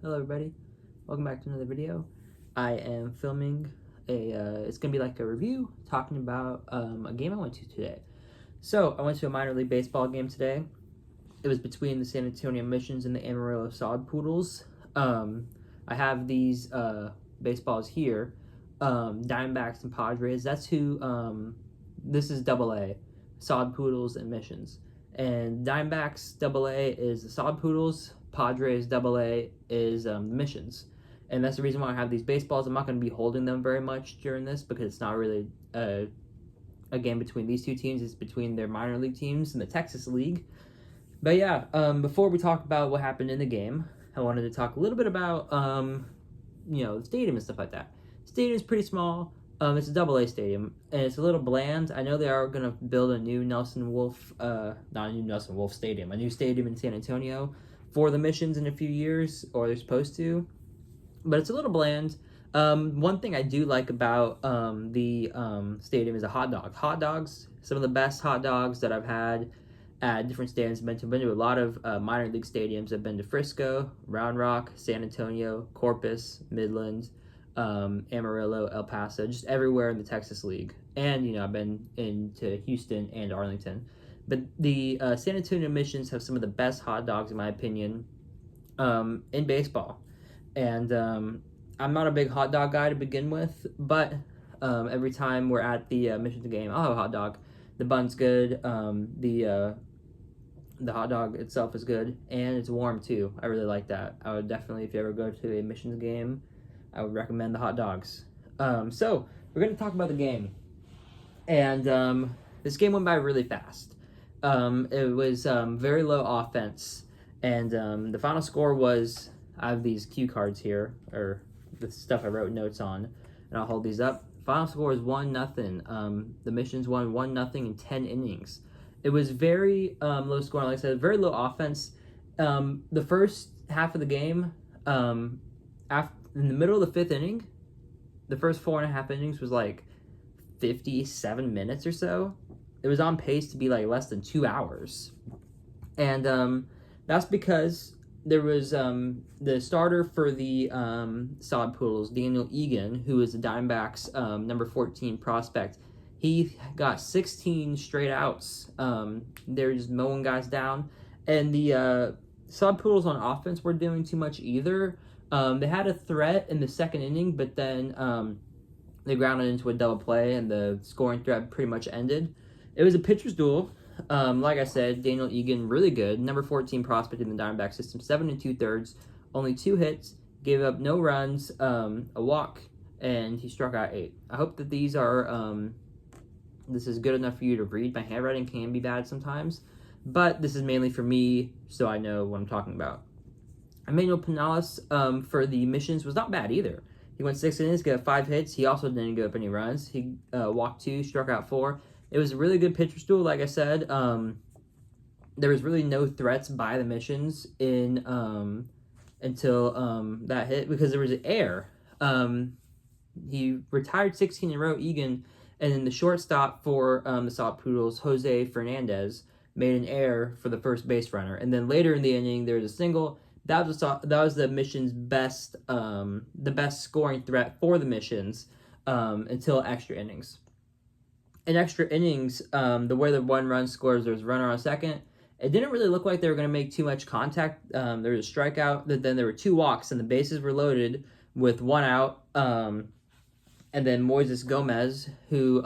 Hello everybody, welcome back to another video. I am filming it's gonna be like a review talking about a game I went to today. So I went to a minor league baseball game today. It was between the San Antonio Missions and the Amarillo Sod Poodles. I have these baseballs here, Diamondbacks and Padres. That's who, this is Double A, Sod Poodles and Missions. And Diamondbacks Double A is the Sod Poodles, Padres Double A is the Missions. And that's the reason why I have these baseballs. I'm not going to be holding them very much during this because it's not really a game between these two teams. It's between their minor league teams in the Texas League. But yeah, before we talk about what happened in the game, I wanted to talk a little bit about, the stadium and stuff like that. The stadium is pretty small. It's a Double A stadium, and it's a little bland. I know they are going to build a new Nelson Wolfe, not a new Nelson Wolfe stadium, a new stadium in San Antonio for the Missions in a few years, or they're supposed to. But it's a little bland. One thing I do like about the stadium is a hot dog. Hot dogs, some of the best hot dogs that I've had at different stadiums. I've been to a lot of minor league stadiums. I've been to Frisco, Round Rock, San Antonio, Corpus, Midland, Amarillo, El Paso, just everywhere in the Texas League. And, I've been into Houston and Arlington. But the San Antonio Missions have some of the best hot dogs, in my opinion, in baseball. And I'm not a big hot dog guy to begin with, but every time we're at the Missions game, I'll have a hot dog. The bun's good. The hot dog itself is good, and it's warm too. I really like that. I would definitely, if you ever go to a Missions game, I would recommend the hot dogs. So we're going to talk about the game, and this game went by really fast. It was very low offense, and the final score was, I have these cue cards here, or the stuff I wrote notes on, and I'll hold these up. Final score is 1-0. The Missions won 1-0 in 10 innings. It was very low scoring, like I said, very low offense. The first half of the game, in the middle of the fifth inning, the first 4.5 innings was like 57 minutes or so. It was on pace to be like less than 2 hours. And that's because there was the starter for the Sod Poodles, Daniel Egan, who is the Diamondbacks' number 14 prospect. He got 16 straight outs. They're just mowing guys down. And the Sod Poodles on offense weren't doing too much either. They had a threat in the second inning, but then they grounded into a double play, and the scoring threat pretty much ended. It was a pitcher's duel. Like I said, Daniel Egan, really good. Number 14 prospect in the Diamondback system, 7 2/3, only 2 hits, gave up no runs, a walk, and he struck out 8. I hope that these are, this is good enough for you to read. My handwriting can be bad sometimes, but this is mainly for me, so I know what I'm talking about. Emmanuel Pinales for the Missions was not bad either. He went 6 innings, got 5 hits. He also didn't give up any runs. He walked 2, struck out 4. It was a really good pitcher's duel, like I said. There was really no threats by the Missions in until that hit, because there was an error. He retired 16 in a row, Egan, and then the shortstop for the Sod Poodles, Jose Fernandez, made an error for the first base runner. And then later in the inning, there was a single. That was the Missions' the best scoring threat for the Missions until extra innings. In extra innings, the way the 1 run scores, there was a runner on second. It didn't really look like they were going to make too much contact. There was a strikeout, then there were 2 walks, and the bases were loaded with 1 out. And then Moises Gomez, who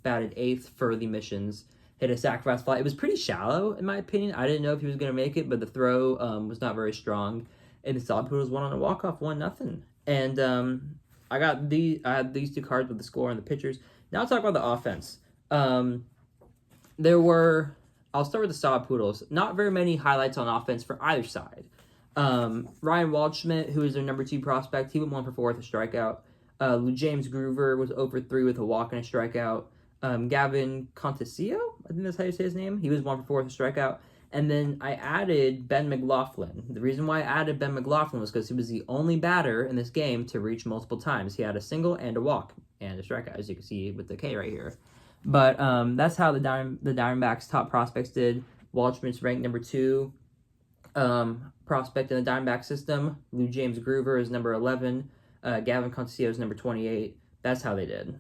batted 8th for the Missions, hit a sacrifice fly. It was pretty shallow, in my opinion. I didn't know if he was going to make it, but the throw was not very strong. And the Sod Poodles won on a walk-off, 1-0. And I had these 2 cards with the score and the pitchers. Now I'll talk about the offense. I'll start with the Sod Poodles. Not very many highlights on offense for either side. Ryan Waldschmidt, who is their number 2 prospect, he went 1 for 4 with a strikeout. James Groover was 0 for 3 with a walk and a strikeout. Gavin Contasio, I think that's how you say his name. He was 1 for 4 with a strikeout. And then I added Ben McLaughlin. The reason why I added Ben McLaughlin was because he was the only batter in this game to reach multiple times. He had a single and a walk and a strikeout, as you can see with the K right here. But that's how the Diamondbacks' top prospects did. Waldschmidt's ranked number 2. Prospect in the Diamondback system, Lou James Groover is number 11. Gavin Contillo is number 28. That's how they did.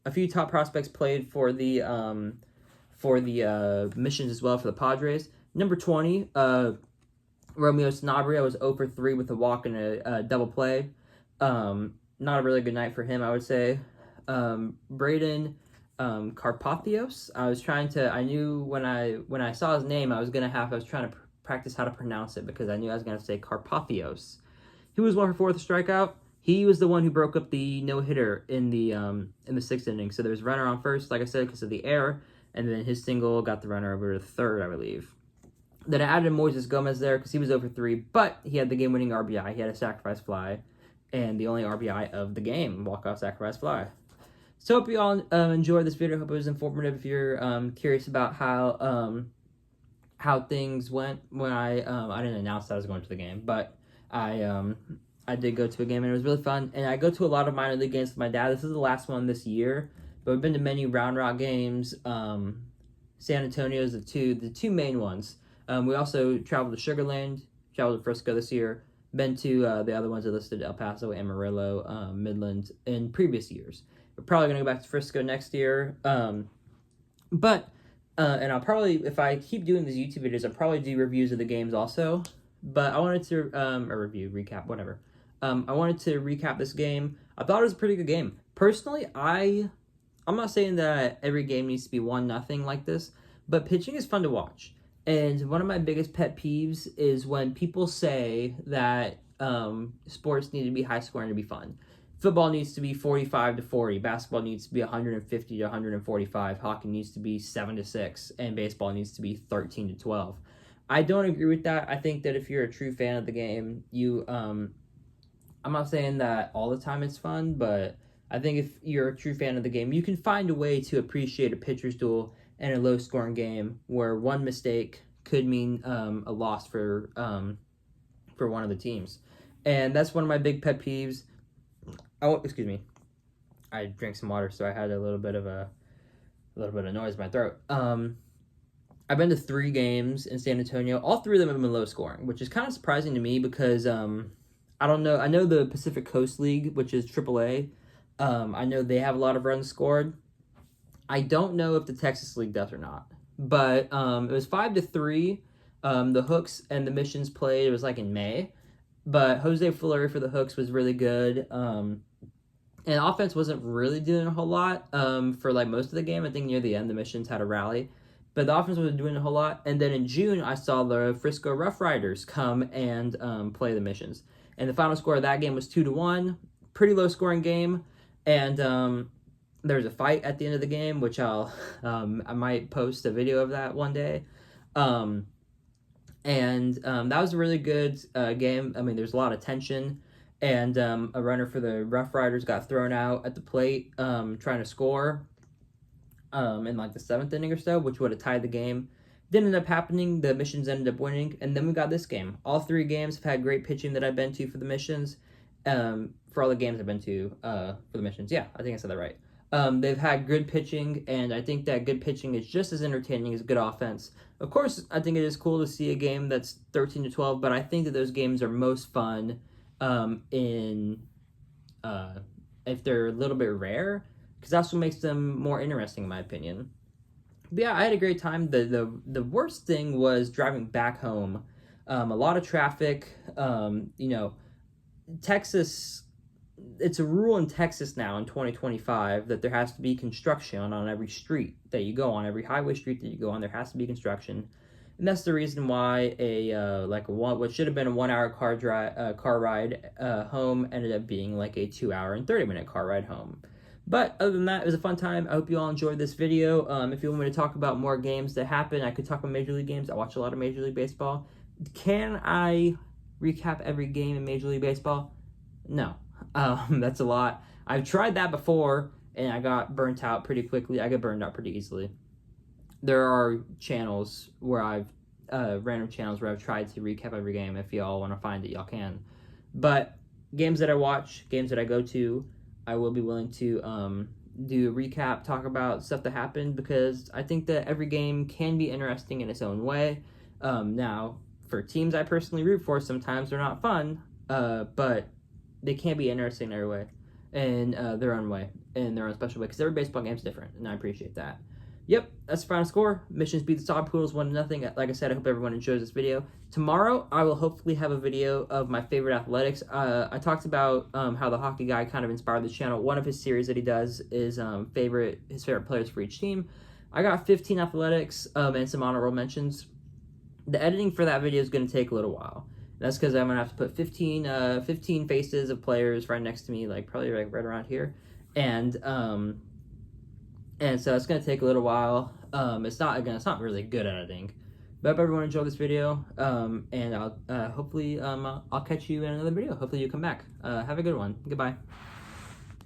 A few top prospects played for the Missions as well for the Padres. Number 20, Romeo Sanabria was 0 for 3 with a walk and a double play. Not a really good night for him, I would say. Braden Carpathios. I knew when I saw his name, I was trying to practice how to pronounce it because I knew I was going to say Carpathios. He was 1 for 4 with a strikeout. He was the one who broke up the no-hitter in the 6th inning. So there was a runner on first, like I said, because of the error, and then his single got the runner over to third, I believe. Then I added Moises Gomez there because he was 0 for 3, but he had the game-winning RBI. He had a sacrifice fly, and the only RBI of the game, walk-off sacrifice fly. So hope you all enjoyed this video. Hope it was informative. If you're curious about how things went when I didn't announce that I was going to the game, but I did go to a game and it was really fun. And I go to a lot of minor league games with my dad. This is the last one this year, but we've been to many Round Rock games. San Antonio's the two main ones. We also traveled to Sugar Land, traveled to Frisco this year. Been to the other ones I listed, El Paso, Amarillo, Midland in previous years. We're probably going to go back to Frisco next year. And I'll probably, if I keep doing these YouTube videos, I'll probably do reviews of the games also. But I wanted to, recap, whatever. I wanted to recap this game. I thought it was a pretty good game. Personally, I'm not saying that every game needs to be 1-0 like this, but pitching is fun to watch. And one of my biggest pet peeves is when people say that sports need to be high scoring to be fun. Football needs to be 45-40. Basketball needs to be 150-145. Hockey needs to be 7-6, and baseball needs to be 13-12. I don't agree with that. I think that if you're a true fan of the game, I'm not saying that all the time it's fun, but I think if you're a true fan of the game, you can find a way to appreciate a pitcher's duel and a low-scoring game where one mistake could mean a loss for one of the teams, and that's one of my big pet peeves. Oh, excuse me. I drank some water, so I had a little bit of noise in my throat. I've been to 3 games in San Antonio. All 3 of them have been low scoring, which is kind of surprising to me because I don't know. I know the Pacific Coast League, which is AAA. I know they have a lot of runs scored. I don't know if the Texas League does or not, but it was 5-3. The Hooks and the Missions played. It was like in May, but Jose Fleury for the Hooks was really good. And offense wasn't really doing a whole lot for like most of the game. I think near the end, the Missions had a rally, but the offense wasn't doing a whole lot. And then in June, I saw the Frisco Rough Riders come and play the Missions. And the final score of that game was 2-1. Pretty low scoring game. And there was a fight at the end of the game, which I might post a video of that one day. That was a really good game. I mean, there's a lot of tension. And a runner for the Rough Riders got thrown out at the plate trying to score in like the 7th inning or so, which would have tied the game. Didn't end up happening. The Missions ended up winning. And then we got this game. All 3 games have had great pitching that I've been to for the Missions. For all the games I've been to for the Missions. Yeah, I think I said that right. They've had good pitching, and I think that good pitching is just as entertaining as good offense. Of course, I think it is cool to see a game that's 13-12, but I think that those games are most fun if they're a little bit rare, because that's what makes them more interesting, in my opinion. But yeah, I had a great time. The worst thing was driving back home. A lot of traffic. Texas. It's a rule in Texas now in 2025 that there has to be construction on every street that you go on, every highway street that you go on. There has to be construction, and that's the reason why what should have been a 1-hour car ride home ended up being like a 2-hour and 30-minute car ride home. But other than that, it was a fun time. I hope you all enjoyed this video. If you want me to talk about more games that happen, I could talk about Major League games. I watch a lot of Major League Baseball. Can I recap every game in Major League Baseball? No. That's a lot. I've tried that before, and I got burnt out pretty quickly. I get burned out pretty easily. There are channels where random channels where I've tried to recap every game. If y'all want to find it, y'all can. But games that I watch, games that I go to, I will be willing to do a recap, talk about stuff that happened, because I think that every game can be interesting in its own way. Now, for teams I personally root for, sometimes they're not fun, but they can be interesting in every way, in their own way, in their own special way, because every baseball game is different, and I appreciate that. Yep, that's the final score. Missions beat the Sod Poodles 1-0. Like I said, I hope everyone enjoys this video. Tomorrow, I will hopefully have a video of my favorite athletics. I talked about how the hockey guy kind of inspired the channel. One of his series that he does is his favorite players for each team. I got 15 athletics and some honorable mentions. The editing for that video is going to take a little while. That's because I'm going to have to put 15 faces of players right next to me, like probably right around here. And so it's going to take a little while. It's not really good editing. But I hope everyone enjoyed this video. And I'll hopefully I'll catch you in another video. Hopefully you come back. Have a good one. Goodbye.